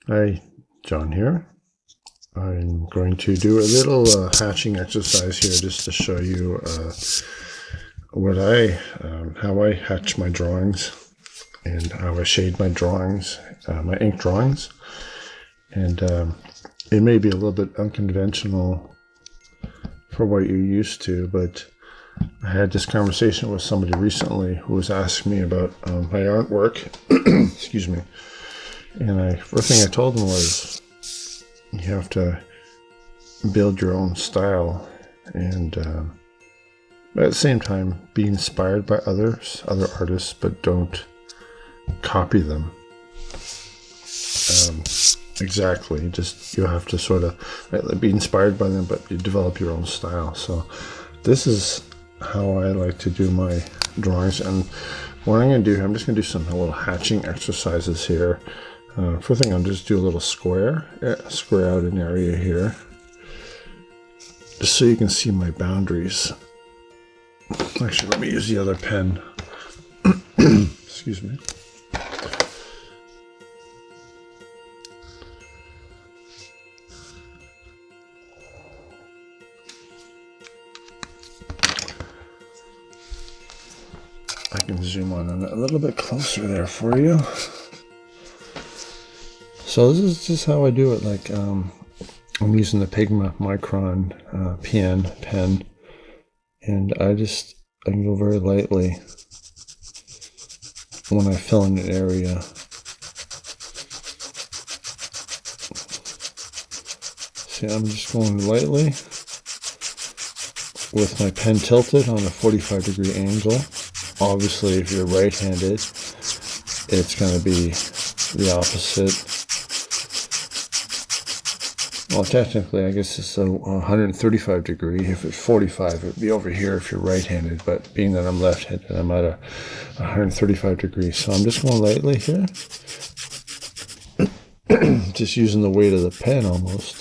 Hi, John here. I'm going to do a little hatching exercise here just to show you how I hatch my drawings and how I shade my drawings, my ink drawings. And it may be a little bit unconventional for what you're used to, but I had this conversation with somebody recently who was asking me about my artwork. Excuse me. And first thing I told them was, you have to build your own style, and but at the same time, be inspired by other artists, but don't copy them. Exactly. Just you have to sort of be inspired by them, but you develop your own style. So this is how I like to do my drawings, and what I'm going to do, I'm just going to do some little hatching exercises here. First thing, I'll just do a little square out an area here, just so you can see my boundaries. Actually, let me use the other pen. Excuse me. I can zoom on a little bit closer there for you. So this is just how I do it. Like I'm using the Pigma Micron PN pen, and I can go very lightly when I fill in an area. See, I'm just going lightly with my pen tilted on a 45-degree angle. Obviously, if you're right-handed, it's going to be the opposite. Well, technically, I guess it's a 135 degree. If it's 45, it would be over here if you're right-handed. But being that I'm left-handed, I'm at a 135 degrees. So I'm just going lightly here. Just using the weight of the pen almost.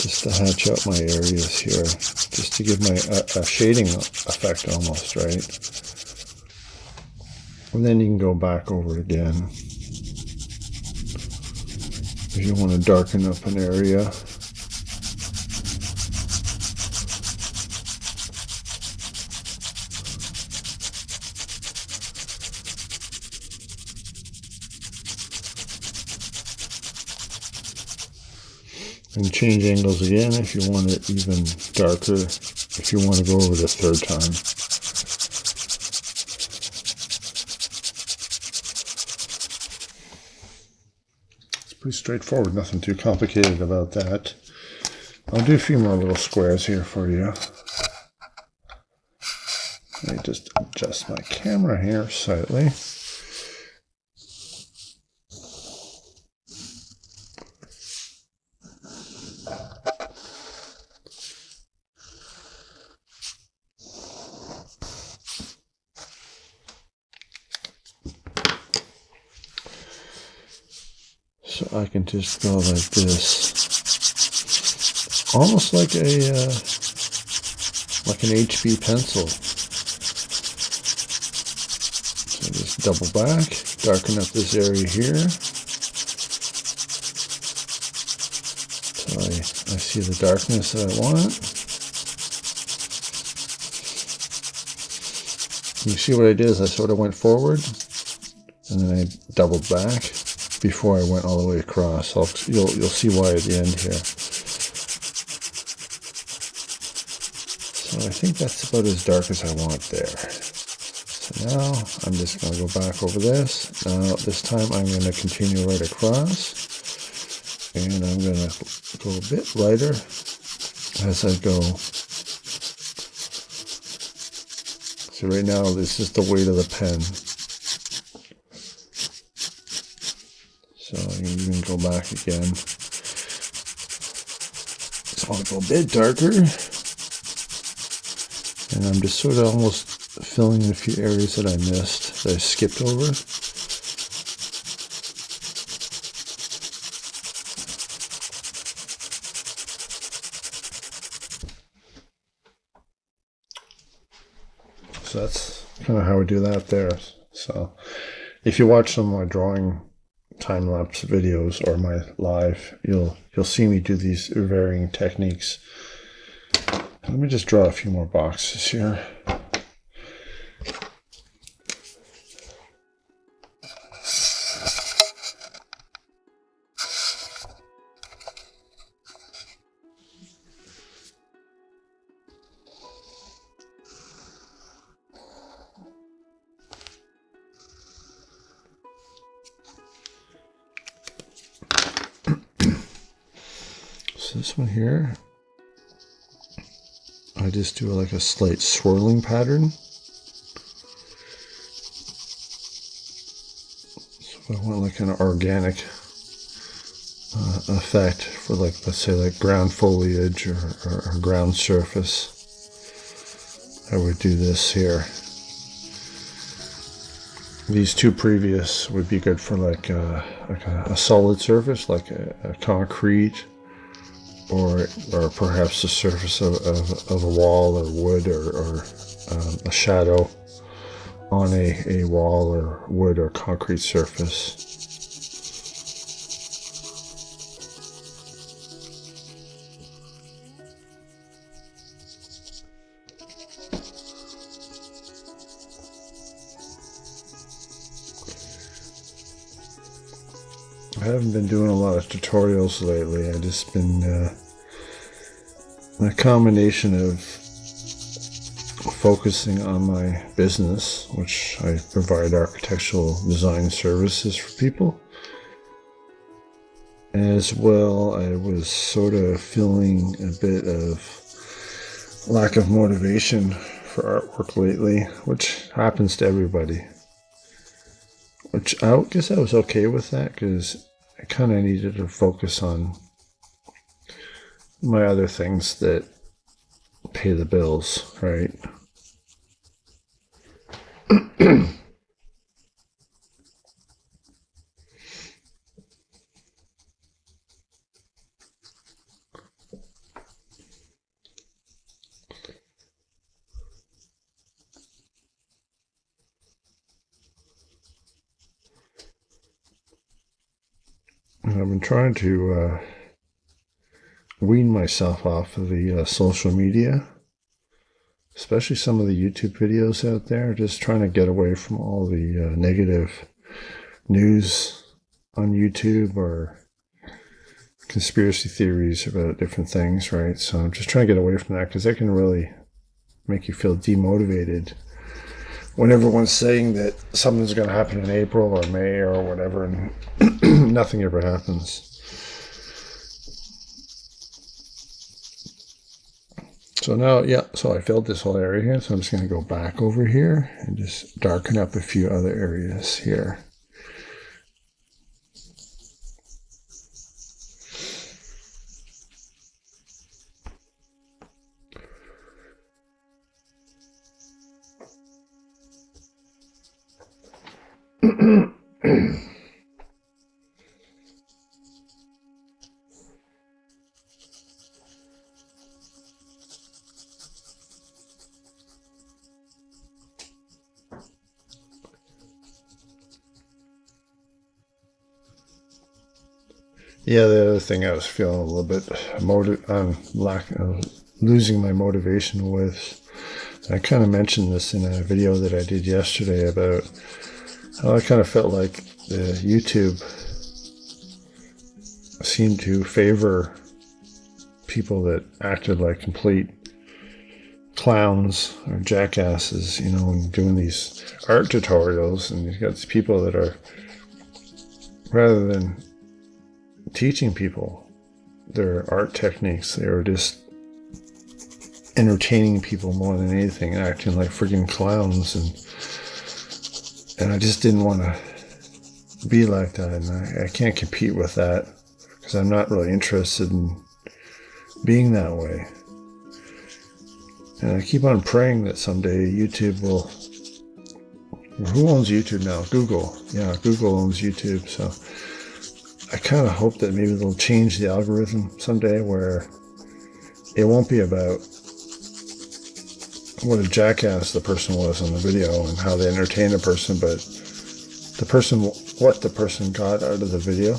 Just to hatch out my areas here. Just to give my a shading effect almost, right? And then you can go back over it again if you want to darken up an area. And change angles again if you want it even darker, if you want to go over the third time. Pretty straightforward, nothing too complicated about that. I'll do a few more little squares here for you. Let me just adjust my camera here slightly. So I can just go like this, almost like an HB pencil. So just double back, darken up this area here. So I see the darkness that I want. You see what I did is I sort of went forward, and then I doubled back before I went all the way across. You'll see why at the end here. So I think that's about as dark as I want there. So now I'm just going to go back over this. Now this time I'm going to continue right across, and I'm going to go a bit lighter as I go. So right now this is the weight of the pen. So you can go back again. Just want to go a bit darker. And I'm just sort of almost filling in a few areas that I missed, that I skipped over. So that's kind of how we do that there. So if you watch some of my drawing time-lapse videos or my live, you'll see me do these varying techniques. Let me just draw a few more boxes here. So this one here, I just do like a slight swirling pattern. So I want like an organic effect for, like, let's say like ground foliage or ground surface. I would do this here. These two previous would be good for like a solid surface, like a concrete, or perhaps the surface of a wall or wood, or a shadow on a wall or wood or concrete surface. I haven't been doing a lot of tutorials lately. I've just been a combination of focusing on my business, which I provide architectural design services for people. As well, I was sort of feeling a bit of lack of motivation for artwork lately, which happens to everybody. Which I guess I was okay with that, because I kind of needed to focus on my other things that pay the bills, right? I've been trying to wean myself off of the social media, especially some of the YouTube videos out there, just trying to get away from all the negative news on YouTube or conspiracy theories about different things, right? So I'm just trying to get away from that, because that can really make you feel demotivated when everyone's saying that something's going to happen in April or May or whatever, and nothing ever happens. So now, yeah, so I filled this whole area here, so I'm just going to go back over here and just darken up a few other areas here. Yeah, the other thing I was feeling a little bit losing my motivation with, I kind of mentioned this in a video that I did yesterday about how I kind of felt like the YouTube seemed to favor people that acted like complete clowns or jackasses, you know, and doing these art tutorials, and you've got these people that are, rather than teaching people their art techniques, they were just entertaining people more than anything, acting like friggin' clowns, and I just didn't want to be like that, and I can't compete with that, because I'm not really interested in being that way. And I keep on praying that someday YouTube will... Who owns YouTube now? Google. Yeah, Google owns YouTube, so I kind of hope that maybe they'll change the algorithm someday where it won't be about what a jackass the person was in the video and how they entertained a person, but the person, what the person got out of the video,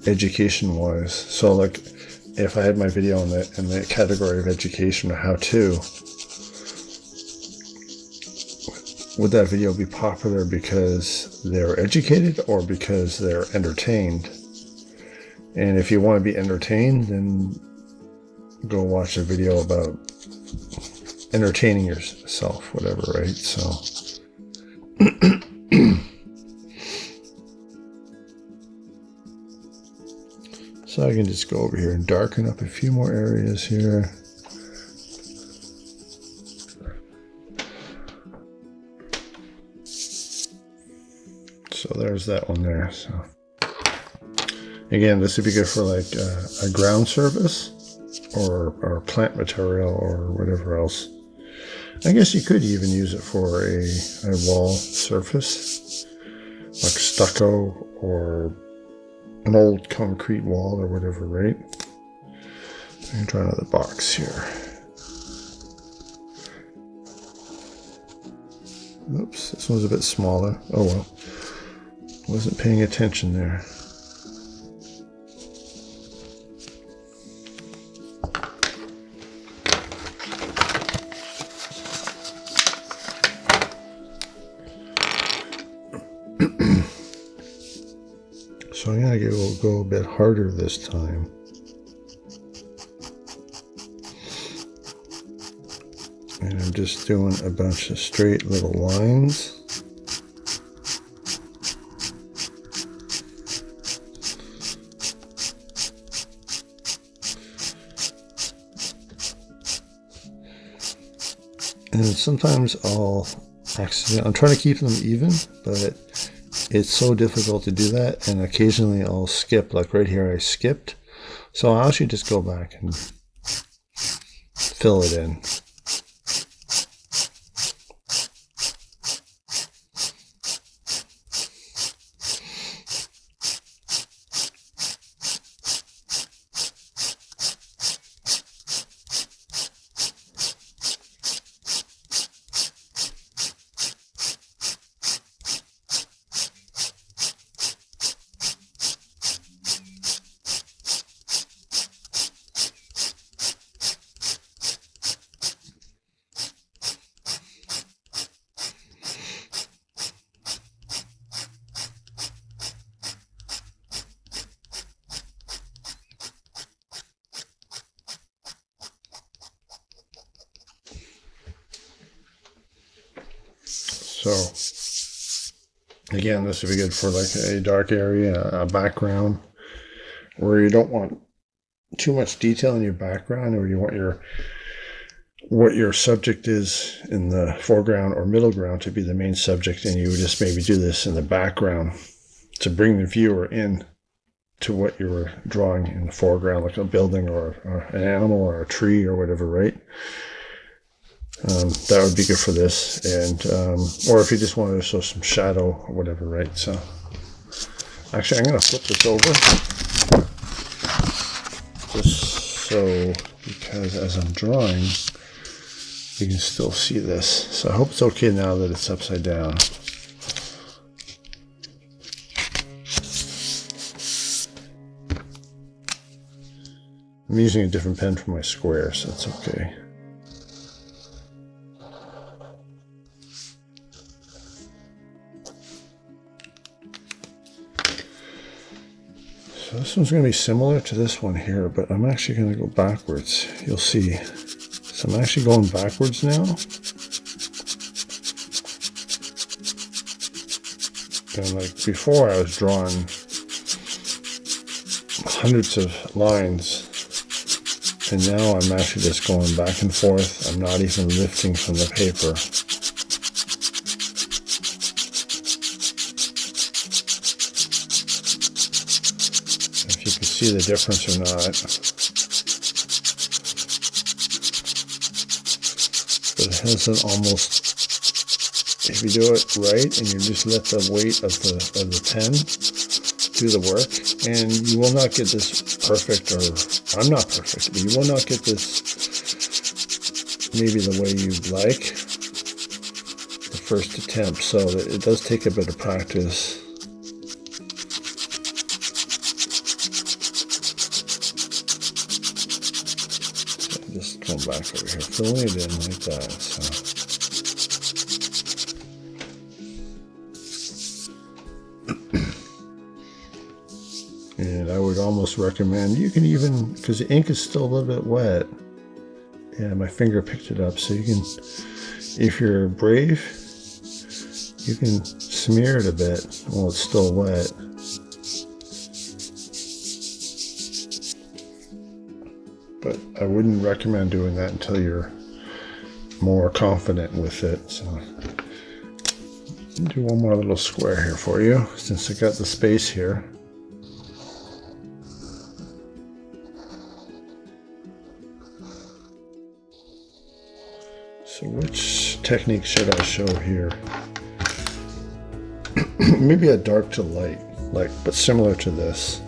education-wise. So like, if I had my video in the category of education or how-to, would that video be popular because they're educated or because they're entertained? And if you want to be entertained, then go watch a video about entertaining yourself, whatever, right? So so I can just go over here and darken up a few more areas here. So there's that one there. So again, this would be good for like a ground surface or plant material or whatever else. I guess you could even use it for a wall surface, like stucco or an old concrete wall or whatever, right? I'm gonna try another box here. Oops, this one's a bit smaller. Oh well, wasn't paying attention there. So I'm gonna go a bit harder this time. And I'm just doing a bunch of straight little lines. And sometimes I'm trying to keep them even, but it's so difficult to do that, and occasionally I'll skip, like right here I skipped. So I'll actually just go back and fill it in. So again, this would be good for like a dark area, a background where you don't want too much detail in your background, or you want what your subject is in the foreground or middle ground to be the main subject, and you would just maybe do this in the background to bring the viewer in to what you were drawing in the foreground, like a building or an animal or a tree or whatever, right? That would be good for this, and or if you just wanted to show some shadow or whatever, right? So actually I'm going to flip this over just so, because as I'm drawing you can still see this. So I hope it's okay now that it's upside down. I'm using a different pen for my square, so that's okay. So this one's going to be similar to this one here, but I'm actually going to go backwards. You'll see. So I'm actually going backwards now. And like before I was drawing hundreds of lines, and now I'm actually just going back and forth. I'm not even lifting from the paper. If you can see the difference or not. But it has an almost, if you do it right and you just let the weight of the pen do the work, and you will not get this perfect, or I'm not perfect, but you will not get this maybe the way you'd like the first attempt, so it does take a bit of practice. So I'm just going back over here, filling it in like that. And I would almost recommend, you can even, because the ink is still a little bit wet. Yeah, my finger picked it up, so you can, if you're brave, you can smear it a bit while it's still wet. But I wouldn't recommend doing that until you're more confident with it. So I'll do one more little square here for you, since I got the space here. So which technique should I show here? Maybe a dark to light, but similar to this.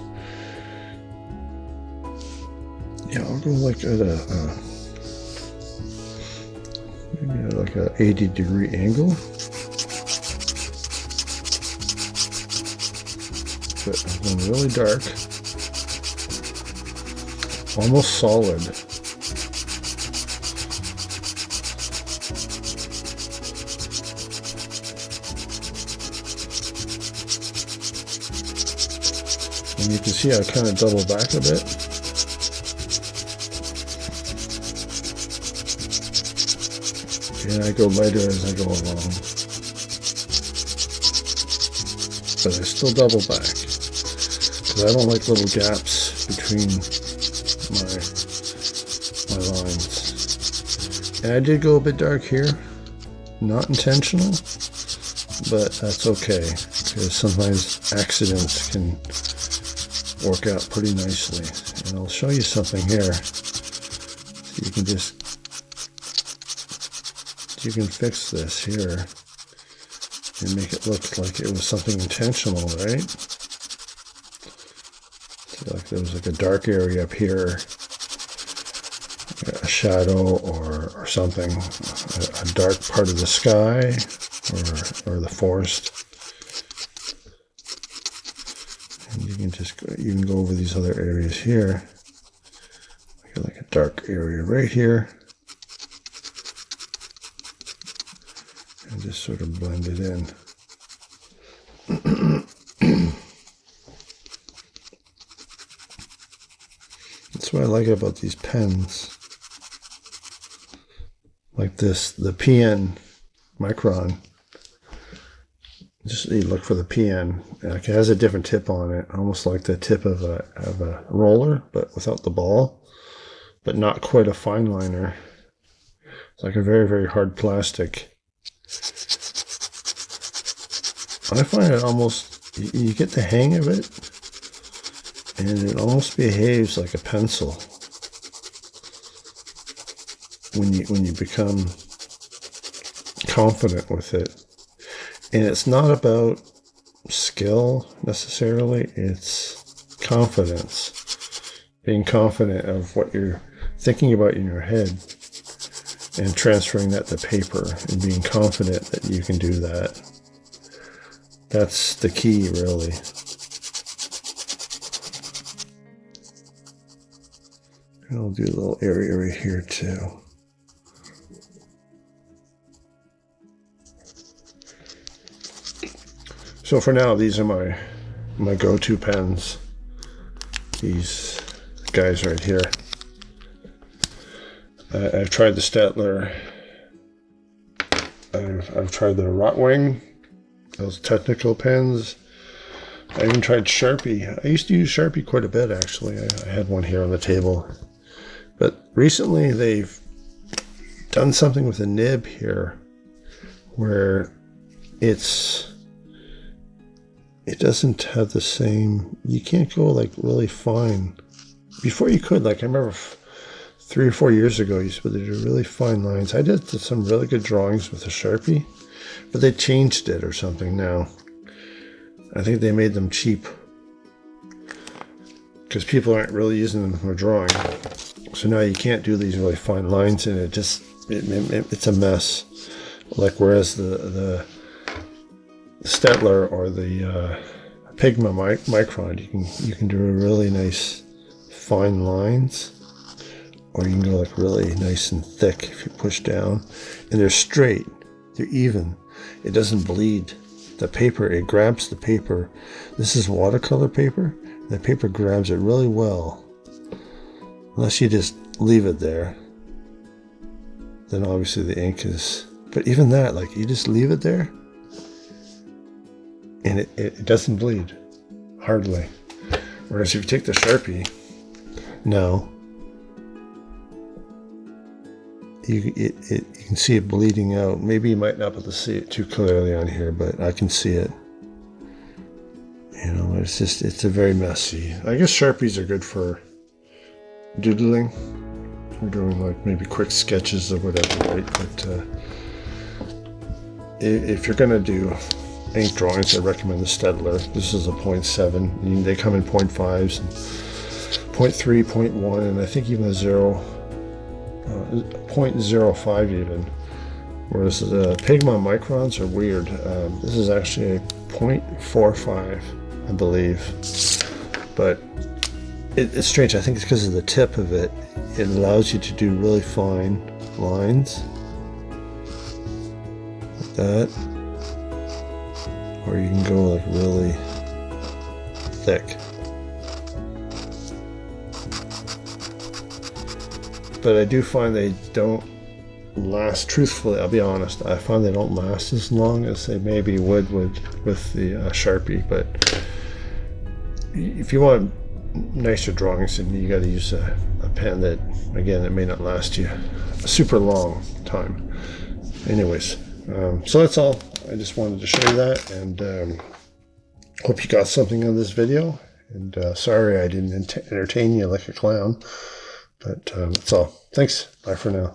Yeah, I'll go like at maybe at like a 80-degree angle. But I'm going really dark, almost solid. And you can see I kind of double back a bit. And I go lighter as I go along. But I still double back, because I don't like little gaps between my lines. And I did go a bit dark here. Not intentional, but that's okay, because sometimes accidents can work out pretty nicely. And I'll show you something here, so you can fix this here and make it look like it was something intentional, right? So like there was like a dark area up here, a shadow or something, a dark part of the sky or the forest. You can go over these other areas here. Like a dark area right here. And just sort of blend it in. That's what I like about these pens. Like this, the PN Micron. Just you look for the PN. Like it has a different tip on it, almost like the tip of a roller, but without the ball, but not quite a fine liner. It's like a very, very hard plastic. I find it almost, you get the hang of it, and it almost behaves like a pencil when you become confident with it. And it's not about skill necessarily, it's confidence. Being confident of what you're thinking about in your head and transferring that to paper and being confident that you can do that. That's the key, really. And I'll do a little area right here too. So for now, these are my go-to pens. These guys right here. I've tried the Staedtler. I've tried the rOtring, those technical pens. I even tried Sharpie. I used to use Sharpie quite a bit, actually. I had one here on the table. But recently they've done something with the nib here where it doesn't have the same, you can't go like really fine. Before you could, like I remember 3 or 4 years ago, you used to do really fine lines. I did some really good drawings with a Sharpie, but they changed it or something now. I think they made them cheap because people aren't really using them for drawing. So now you can't do these really fine lines, and it just it's a mess. Like whereas the Staedtler or the Pigma Micron, you can do a really nice fine lines, or you can go like really nice and thick if you push down, and they're straight, they're even. It doesn't bleed. The paper, it grabs the paper. This is watercolor paper. The paper grabs it really well. Unless you just leave it there, then obviously the ink is, but even that, like you just leave it there and it doesn't bleed, hardly. Whereas if you take the Sharpie, no, you can see it bleeding out. Maybe you might not be able to see it too clearly on here, but I can see it. You know, it's a very messy. I guess Sharpies are good for doodling. We're doing like maybe quick sketches or whatever, right? But if you're gonna do ink drawings, I recommend the Staedtler. This is a 0.7. They come in 0.5s, and 0.3, 0.1, and I think even a 0.05 even. Whereas the Pigma Microns are weird. This is actually a 0.45, I believe. But it's strange. I think it's because of the tip of it. It allows you to do really fine lines like that, or you can go like really thick. But I do find they don't last, truthfully, I'll be honest, I find they don't last as long as they maybe would with the Sharpie. But if you want nicer drawings, then you got to use a pen that, again, it may not last you a super long time. Anyways, so that's all. I just wanted to show you that, and hope you got something on this video. And sorry I didn't entertain you like a clown, but that's all. Thanks. Bye for now.